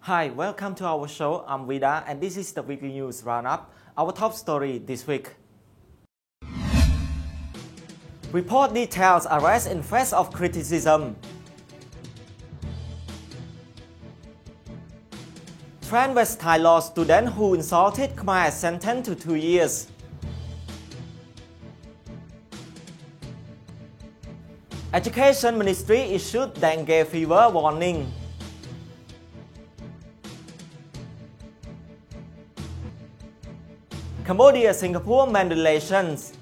Hi, welcome to our show. I'm Vida and this is the weekly news roundup. Our top story this week. Report details arrest in face of criticism. Transvestite Thai law student who insulted Khmer sentenced to 2 years. Education Ministry issued dengue fever warning. Cambodia-Singapore mend relations.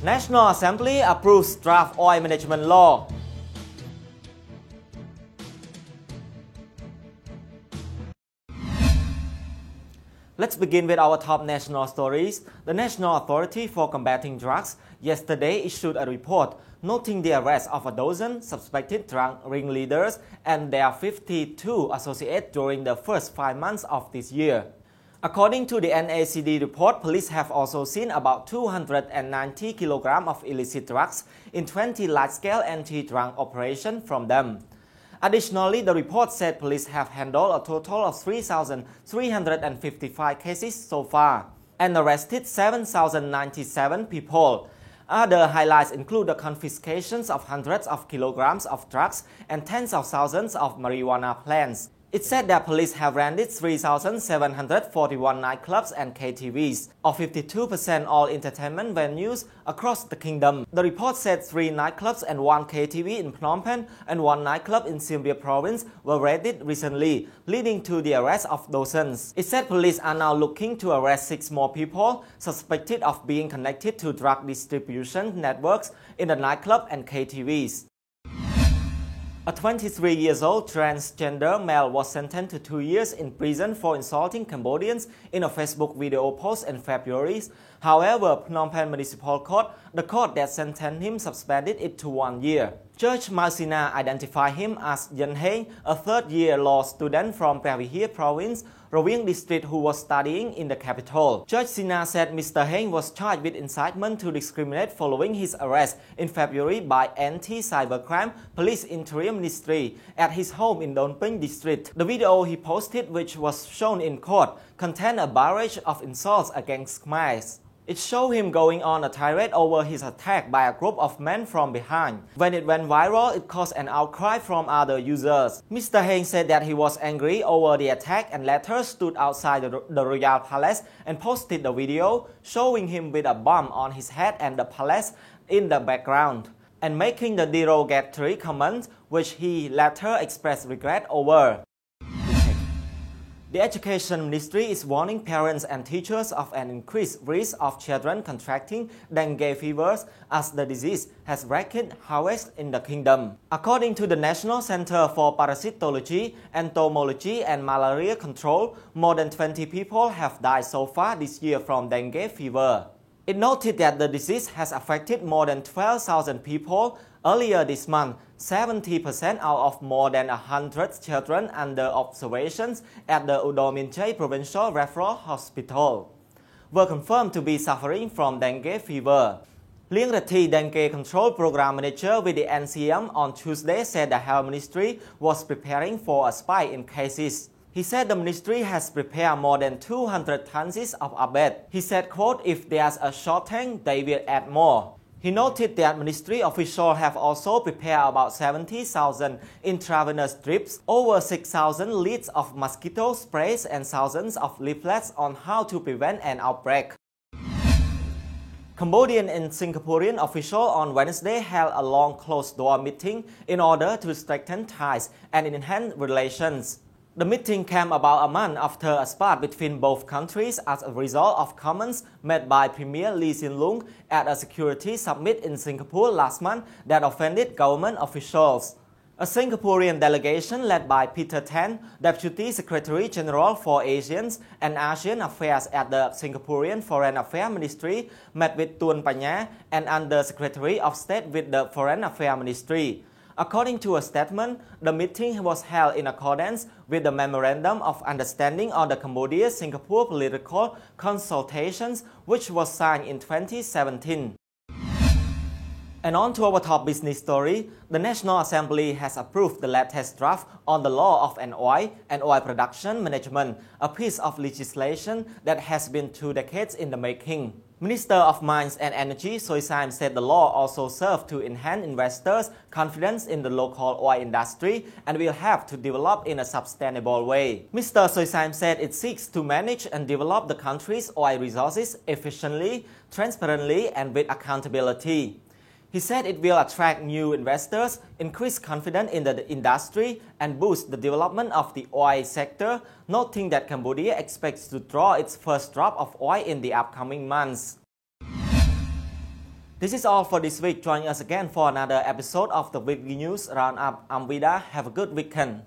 National Assembly approves draft oil management law. Let's begin with our top national stories. The National Authority for Combating Drugs yesterday issued a report noting the arrest of a dozen suspected drug ringleaders and their 52 associates during the first 5 months of this year. According to the NACD report, police have also seen about 290 kilograms of illicit drugs in 20 large-scale anti-drug operations from them. Additionally, the report said police have handled a total of 3,355 cases so far and arrested 7,097 people. Other highlights include the confiscations of hundreds of kilograms of drugs and tens of thousands of marijuana plants. It said that police have raided 3,741 nightclubs and KTVs, or 52% all entertainment venues across the kingdom. The report said 3 nightclubs and 1 KTV in Phnom Penh and 1 nightclub in Siem Reap province were raided recently, leading to the arrest of dozens. It said police are now looking to arrest 6 more people suspected of being connected to drug distribution networks in the nightclub and KTVs. A 23-year-old transgender male was sentenced to 2 years in prison for insulting Cambodians in a Facebook video post in February. However, Phnom Penh Municipal Court, the court that sentenced him, suspended it to 1 year. Judge Mausina identified him as Yen Heng, a third-year law student from Pavihir Province, Rawing District, who was studying in the capital. Judge Sina said Mr. Heng was charged with incitement to discriminate following his arrest in February by Anti-Cybercrime Police Interim Ministry at his home in Don Pring District. The video he posted, which was shown in court, contained a barrage of insults against Khmers. It showed him going on a tirade over his attack by a group of men from behind. When it went viral, it caused an outcry from other users. Mr. Heng said that he was angry over the attack and later stood outside the Royal Palace and posted the video showing him with a bomb on his head and the palace in the background, and making the derogatory comments which he later expressed regret over. The Education Ministry is warning parents and teachers of an increased risk of children contracting dengue fevers as the disease has wreaked havoc in the kingdom. According to the National Center for Parasitology, Entomology and Malaria Control, more than 20 people have died so far this year from dengue fever. It noted that the disease has affected more than 12,000 people. Earlier this month, 70% out of more than 100 children under observation at the U Dom Min Chai Provincial Referral Hospital were confirmed to be suffering from dengue fever. Lieng Rati, Dengue Control Program Manager with the NCM on Tuesday, said the Health Ministry was preparing for a spike in cases. He said the ministry has prepared more than 200 tons of abed. He said, quote, "If there's a shortage, they will add more." He noted that ministry officials have also prepared about 70,000 intravenous drips, over 6,000 litres of mosquito sprays and thousands of leaflets on how to prevent an outbreak. Cambodian and Singaporean officials on Wednesday held a long closed-door meeting in order to strengthen ties and enhance relations. The meeting came about a month after a spat between both countries as a result of comments made by Premier Lee Hsien Loong at a security summit in Singapore last month that offended government officials. A Singaporean delegation led by Peter Tan, Deputy Secretary General for Asians and ASEAN Affairs at the Singaporean Foreign Affairs Ministry, met with Tuan Panya, an Under-Secretary of State with the Foreign Affairs Ministry. According to a statement, the meeting was held in accordance with the Memorandum of Understanding on the Cambodia-Singapore Political Consultations, which was signed in 2017. And on to our top business story, the National Assembly has approved the latest draft on the law of an oil and oil production management, a piece of legislation that has been 2 decades in the making. Minister of Mines and Energy Soisaim said the law also serves to enhance investors' confidence in the local oil industry and will have to develop in a sustainable way. Mr. Soisaim said it seeks to manage and develop the country's oil resources efficiently, transparently, and with accountability. He said it will attract new investors, increase confidence in the industry, and boost the development of the oil sector, noting that Cambodia expects to draw its first drop of oil in the upcoming months. This is all for this week. Join us again for another episode of the Weekly News Roundup. I'm Vida. Have a good weekend.